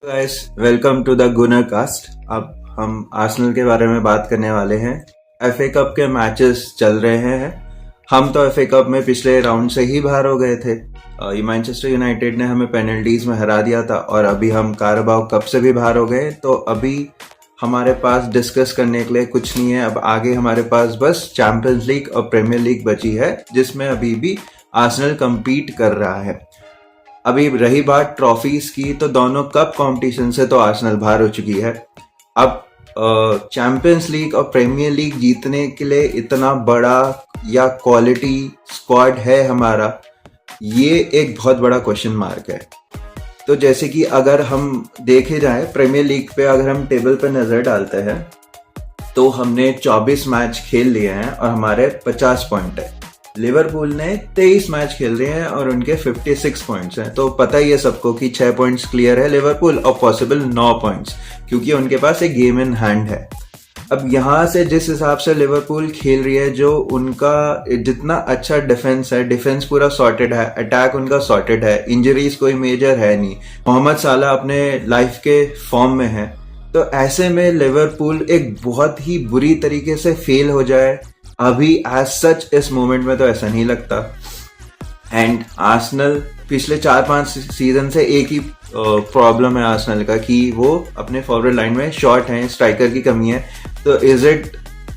Guys, welcome to the gunner cast. अब हम Arsenal के बारे में बात करने वाले हैं। एफए कप के मैचेस चल रहे हैं। हम तो एफए कप में पिछले राउंड से ही बाहर हो गए थे। ये मैनचेस्टर यूनाइटेड ने हमें पेनल्टीज में हरा दिया था और अभी हम कारबाओ कप से भी बाहर हो गए। तो अभी हमारे पास डिस्कस करने के लिए कुछ नहीं है। अब आगे हमारे पास बस चैंपियंस लीग और प्रीमियर लीग बची है, जिसमें अभी भी आर्सेनल compete कर रहा है। अभी रही बात ट्रॉफीज की, तो दोनों कप कंपटीशन से तो आर्सेनल बाहर हो चुकी है। अब चैंपियंस लीग और प्रीमियर लीग जीतने के लिए इतना बड़ा या क्वालिटी स्क्वाड है हमारा, ये एक बहुत बड़ा क्वेश्चन मार्क है। तो जैसे कि अगर हम देखे जाए प्रीमियर लीग पे, अगर हम टेबल पे नजर डालते हैं तो हमने 24 मैच खेल लिए हैं और हमारे 50 पॉइंट है। लिवरपूल ने 23 मैच खेल रहे हैं और उनके 56 पॉइंट्स हैं। तो पता ही है सबको कि 6 पॉइंट्स क्लियर है लिवरपूल और पॉसिबल 9 पॉइंट्स, क्योंकि उनके पास एक गेम इन हैंड है। अब यहाँ से जिस हिसाब से लिवरपूल खेल रही है, जो उनका जितना अच्छा डिफेंस है, डिफेंस पूरा सॉर्टेड है, अटैक उनका सॉर्टेड है, इंजरीज कोई मेजर है नहीं, मोहम्मद साला अपने लाइफ के फॉर्म में है। तो ऐसे में लिवरपूल एक बहुत ही बुरी तरीके से फेल हो जाए अभी एज सच इस मोमेंट में तो ऐसा नहीं लगता। एंड आर्सेनल पिछले 4-5 सीजन से एक ही प्रॉब्लम है आर्सेनल का कि वो अपने फॉरवर्ड लाइन में शॉर्ट हैं, स्ट्राइकर की कमी है। तो is it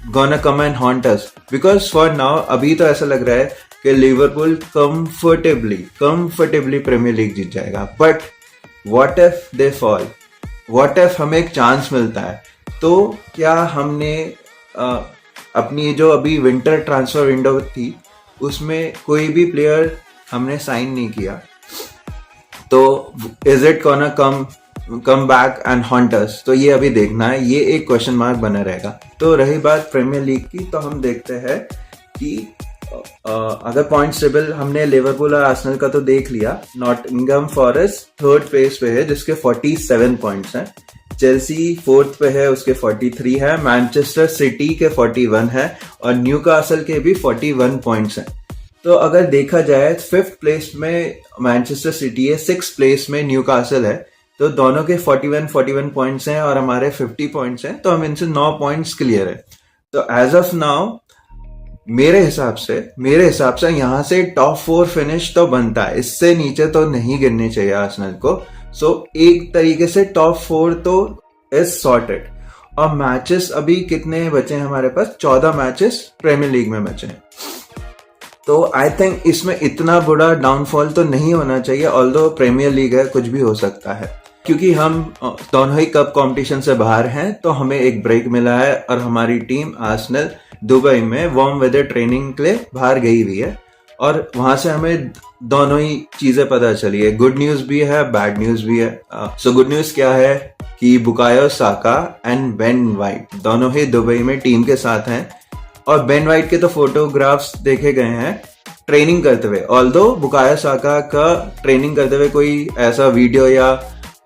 gonna come and haunt us? Because for now अभी तो ऐसा लग रहा है कि लिवरपूल कंफर्टेबली प्रीमियर लीग जीत जाएगा। But what if they fall? What if हमें एक चांस मिलता है? तो क्या हमने अपनी जो अभी विंटर ट्रांसफर विंडो थी उसमें कोई भी प्लेयर हमने साइन नहीं किया, तो is it gonna come back and haunt us? तो ये अभी देखना है, ये एक क्वेश्चन मार्क बना रहेगा। तो रही बात प्रीमियर लीग की, तो हम देखते हैं कि अगर पॉइंट्स टेबल हमने लिवरपूल और आर्सेनल का तो देख लिया। नॉटिंघम फॉरेस्ट थर्ड प्लेस पे है जिसके 47 पॉइंट्स हैं। चेल्सी फोर्थ पे है, उसके 43 है। मैनचेस्टर सिटी के 41 है और न्यूकासल के भी 41 पॉइंट्स हैं। तो अगर देखा जाए 5th प्लेस में मैनचेस्टर सिटी है, 6th प्लेस में न्यूकासल है। तो दोनों के 41 पॉइंट्स हैं और हमारे 50 पॉइंट्स हैं, तो हम इनसे 9 पॉइंट्स क्लियर है। तो एज ऑफ नाउ मेरे हिसाब से यहाँ से टॉप 4 फिनिश तो बनता है, इससे नीचे तो नहीं गिरनी चाहिए आर्सेनल को। सो एक तरीके से टॉप 4 तो इज सॉर्टेड। और मैचेस अभी कितने बचे हैं हमारे पास? 14 मैचेस प्रीमियर लीग में बचे हैं। तो आई थिंक इसमें इतना बड़ा डाउनफॉल तो नहीं होना चाहिए। ऑल्दो प्रीमियर लीग है, कुछ भी हो सकता है। क्योंकि हम दोनों ही कप कंपटीशन से बाहर हैं, तो हमें एक ब्रेक मिला है और हमारी टीम आर्सेनल दुबई में वार्म वेदर ट्रेनिंग के लिए बाहर गई हुई है और वहां से हमें दोनों ही चीजें पता चली है। गुड न्यूज भी है, बैड न्यूज भी है। सो गुड न्यूज क्या है कि Bukayo Saka and Ben white दोनों ही दुबई में टीम के साथ हैं। और बेन वाइट के तो फोटोग्राफ्स देखे गए हैं ट्रेनिंग करते हुए। ऑल्दो बुकायो साका का ट्रेनिंग करते हुए कोई ऐसा वीडियो या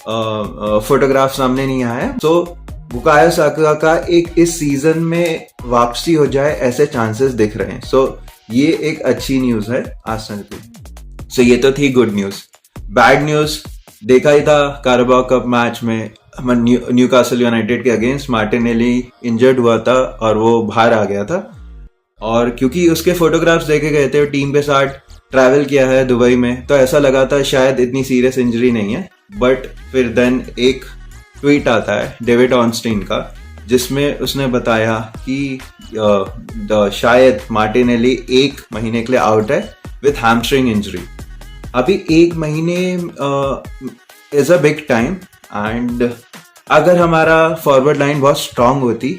फोटोग्राफ सामने नहीं आया है। सो बुकायो साका का एक इस सीजन में वापसी हो जाए ऐसे चांसेस दिख रहे हैं। सो ये एक अच्छी न्यूज है आर्सेनल की। सो ये तो थी गुड न्यूज। बैड न्यूज देखा ही था कारबाओ कप मैच में न्यूकासल यूनाइटेड के अगेंस्ट मार्टिनेली इंजर्ड हुआ था और वो बाहर आ गया था। और क्योंकि उसके फोटोग्राफ्स देखे गए थे, टीम के साथ ट्रैवल किया है दुबई में, तो ऐसा लगा था शायद इतनी सीरियस इंजरी नहीं है। बट फिर देन एक ट्वीट आता है डेविड ऑनस्टीन का, जिसमें उसने बताया कि शायद मार्टिनेली 1 महीने के लिए आउट है विथ हैमस्ट्रिंग इंजरी। अभी 1 महीने is a big time. And अगर हमारा फॉरवर्ड लाइन बहुत स्ट्रांग होती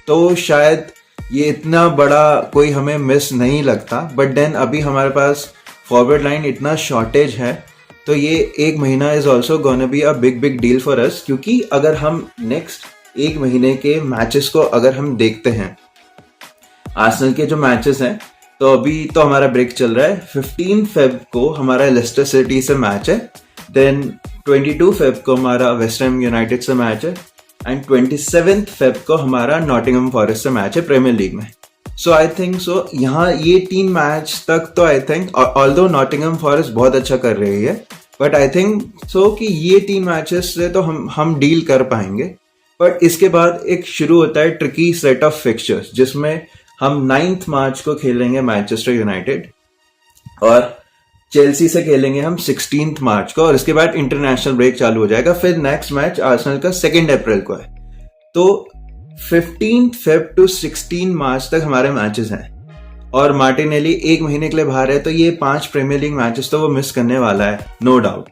तो शायद ये इतना बड़ा कोई हमें मिस नहीं लगता। बट देन अभी हमारे पास फॉरवर्ड लाइन इतना शॉर्टेज है, तो ये 1 महीना is also gonna be a big deal for us. क्योंकि अगर हम नेक्स्ट 1 महीने के मैचेस को अगर हम देखते हैं, आर्सेनल के जो मैचेस हैं, तो अभी तो हमारा ब्रेक चल रहा है। 15 फेब को हमारा लेस्टर सिटी से मैच है, देन 22 फेब को हमारा वेस्ट हैम यूनाइटेड से मैच है एंड 27 फेब को हमारा नॉटिंघम फॉरेस्ट से मैच है प्रीमियर लीग में। सो आई थिंक सो यहाँ ये 3 मैच तक तो I think, although Nottingham forest बहुत अच्छा कर रही है, बट आई थिंक सो कि ये 3 मैचेस से तो हम डील कर पाएंगे। बट इसके बाद एक शुरू होता है ट्रिकी सेट ऑफ फिक्चर्स, जिसमें हम 9 मार्च को खेलेंगे मैनचेस्टर यूनाइटेड और चेल्सी से खेलेंगे हम 16 मार्च को, और इसके बाद इंटरनेशनल ब्रेक चालू हो जाएगा। फिर नेक्स्ट मैच आर्सेनल का 2 अप्रैल को है। तो 15 फेब टू 16 मार्च तक हमारे मैचेस हैं, और मार्टिनेली 1 महीने के लिए बाहर है, तो ये 5 प्रीमियर लीग मैचेस तो वो मिस करने वाला है, नो डाउट।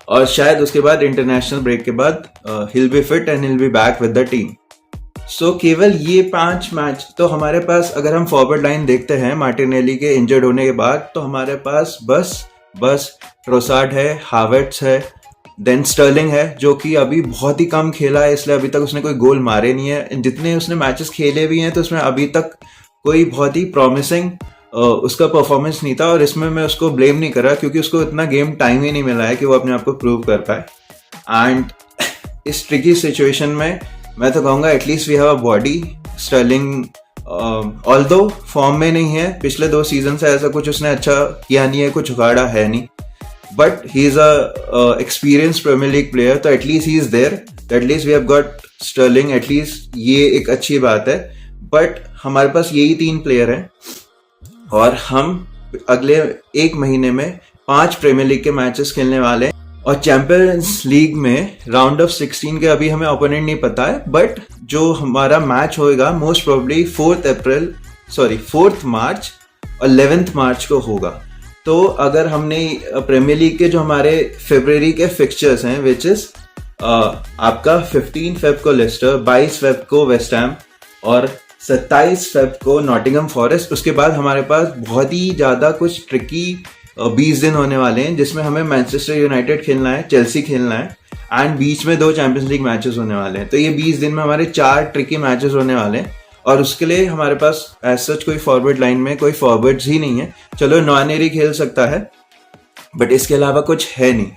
और शायद उसके बाद इंटरनेशनल ब्रेक के बाद he'll be fit and he'll be back with the team. So केवल ये 5 मैच तो हमारे पास, अगर हम फॉरवर्ड लाइन देखते हैं मार्टिनेली के इंजर्ड होने के बाद, तो हमारे पास बस ट्रोसार्ड है, हावर्ट्स है, देन स्टर्लिंग है, जो कि अभी बहुत ही कम खेला है, इसलिए अभी तक उसने कोई गोल मारे नहीं है। जितने उसने मैचेस खेले भी हैं तो उसमें अभी तक कोई बहुत ही प्रॉमिसिंग उसका परफॉर्मेंस नहीं था, और इसमें मैं उसको ब्लेम नहीं कर रहा क्योंकि उसको इतना गेम टाइम ही नहीं मिला है कि वो अपने आप को प्रूव कर पाए। एंड इस ट्रिकी सिचुएशन में मैं तो कहूँगा at least we have a body. Sterling although form में नहीं है, पिछले 2 सीजन से ऐसा कुछ उसने अच्छा किया नहीं है, कुछ उगाड़ा है नहीं, but he is a experience premier league player, तो at least he is there, at least we have got Sterling, at least ये एक अच्छी बात है। बट हमारे पास यही 3 प्लेयर हैं, और हम अगले 1 महीने में 5 प्रीमियर लीग के मैचेस खेलने वाले हैं, और चैंपियंस लीग में राउंड ऑफ 16 के अभी हमें ओपोनेंट नहीं पता है, बट जो हमारा मैच होएगा मोस्ट प्रोबेबली 4 मार्च और 11 मार्च को होगा। तो अगर हमने प्रीमियर लीग के जो हमारे फरवरी के फिक्चर्स हैं, विच इज आपका 15 फेब को लेस्टर, 22 फेब को वेस्ट हैम और 27 फेब को नॉटिंघम फॉरेस्ट। उसके बाद हमारे पास बहुत ही ज्यादा कुछ ट्रिकी 20 दिन होने वाले हैं, जिसमें हमें मैनचेस्टर यूनाइटेड खेलना है, चेल्सी खेलना है, एंड बीच में 2 चैंपियंस लीग मैचेस होने वाले हैं। तो ये 20 दिन में हमारे 4 ट्रिकी मैचेस होने वाले हैं, और उसके लिए हमारे पास एज सच कोई फॉरवर्ड लाइन में कोई फॉरवर्ड्स ही नहीं है। चलो नवानेरी खेल सकता है, बट इसके अलावा कुछ है नहीं।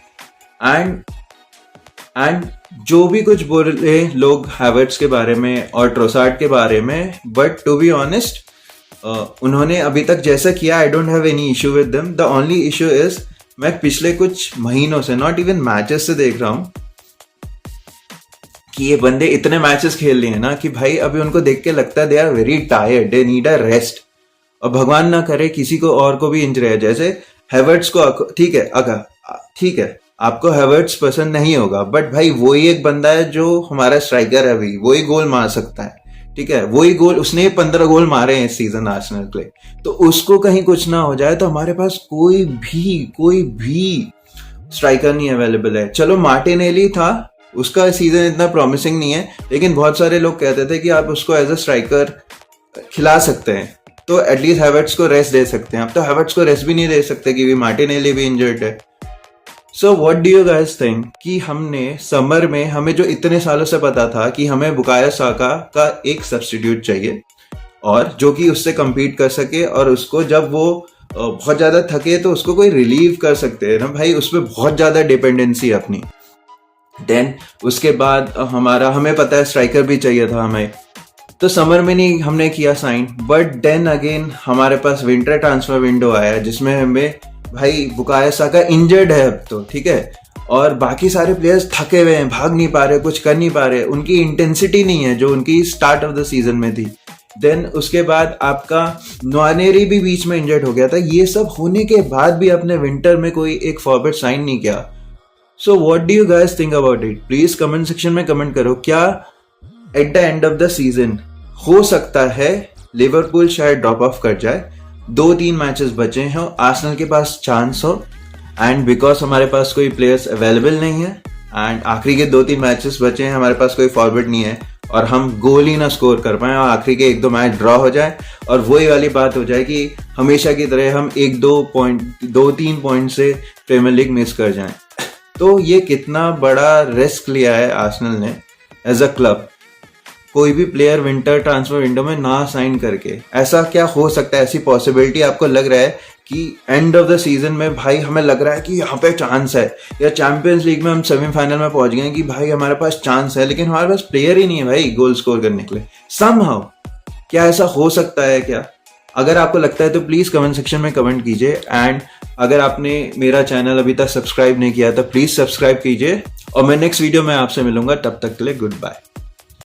एंड जो भी कुछ बोले लोग हैवर्ट्स के बारे में और ट्रोसार्ड के बारे में, बट टू बी ऑनेस्ट उन्होंने अभी तक जैसा किया, I don't have any issue with them. The only issue is मैं पिछले कुछ महीनों से, नॉट इवन मैचेस से देख रहा हूं कि ये बंदे इतने मैचेस खेल लिए हैं ना कि भाई अभी उनको देख के लगता है they are very tired, they need a rest. और भगवान ना करे किसी को और को भी इंजरी है, जैसे हैवर्ट्स को, ठीक है आपको हैवर्ट्स पसंद नहीं होगा, बट भाई वही एक बंदा है जो हमारा स्ट्राइकर है, अभी वही गोल मार सकता है, ठीक है, वही गोल, उसने 15 गोल मारे हैं इस सीजन आर्सेनल के लिए। तो उसको कहीं कुछ ना हो जाए तो हमारे पास कोई भी स्ट्राइकर नहीं अवेलेबल है। चलो मार्टिनेली था, उसका सीजन इतना प्रॉमिसिंग नहीं है, लेकिन बहुत सारे लोग कहते थे कि आप उसको एज अ स्ट्राइकर खिला सकते हैं, तो एटलीस्ट हैवर्ट्स को रेस्ट दे सकते हैं। अब तो हैवर्ट्स को रेस्ट भी नहीं दे सकते क्योंकि मार्टिनेली भी इंजर्ड है। So what do you guys think कि हमने समर में, हमें जो इतने सालों से पता था कि हमें बुकायो साका का एक सब्स्टिट्यूट चाहिए, और जो कि उससे compete कर सके, और उसको जब वो बहुत ज्यादा थके तो उसको कोई रिलीव कर सकते हैं ना भाई, उसमें बहुत ज्यादा डिपेंडेंसी है अपनी। देन उसके बाद हमें पता है स्ट्राइकर भी चाहिए था हमें, तो समर में नहीं हमने किया साइन, बट देन अगेन हमारे पास विंटर ट्रांसफर विंडो आया, जिसमें हमें भाई बुकायो साका इंजर्ड है अब तो, ठीक है, और बाकी सारे प्लेयर्स थके हुए हैं, भाग नहीं पा रहे, कुछ कर नहीं पा रहे, उनकी इंटेंसिटी नहीं है जो उनकी स्टार्ट ऑफ द सीजन में थी। देन उसके बाद आपका नवानेरी भी बीच में इंजर्ड हो गया था। ये सब होने के बाद भी अपने विंटर में कोई एक फॉरवर्ड साइन नहीं किया। So what do you guys think about it? Please comment section में कमेंट करो। क्या at the end of the season हो सकता है लिवरपूल शायद ड्रॉप ऑफ कर जाए, 2-3 मैचेस बचे हैं, आर्सेनल के पास चांस हो, एंड बिकॉज हमारे पास कोई प्लेयर्स अवेलेबल नहीं है, एंड आखिरी के 2-3 मैचेस बचे हैं, हमारे पास कोई फॉरवर्ड नहीं है, और हम गोल ही ना स्कोर कर पाए, और आखिरी के 1-2 मैच ड्रॉ हो जाए, और वही वाली बात हो जाए कि हमेशा की तरह हम 2-3 पॉइंट से प्रीमियर लीग मिस कर जाएं। तो ये कितना बड़ा रिस्क लिया है आर्सेनल ने एज अ क्लब, कोई भी प्लेयर विंटर ट्रांसफर विंडो में ना साइन करके। ऐसा क्या हो सकता है? ऐसी पॉसिबिलिटी आपको लग रहा है कि एंड ऑफ द सीजन में भाई हमें लग रहा है कि यहाँ पे चांस है, या चैंपियंस लीग में हम सेमीफाइनल में पहुंच गए कि भाई हमारे पास चांस है, लेकिन हमारे पास प्लेयर ही नहीं है भाई गोल स्कोर करने के लिए समहाउ? क्या ऐसा हो सकता है क्या? अगर आपको लगता है तो प्लीज कमेंट सेक्शन में कमेंट कीजिए, एंड अगर आपने मेरा चैनल अभी तक सब्सक्राइब नहीं किया तो प्लीज सब्सक्राइब कीजिए, और मैं नेक्स्ट वीडियो में आपसे मिलूंगा। तब तक के लिए गुड बाय।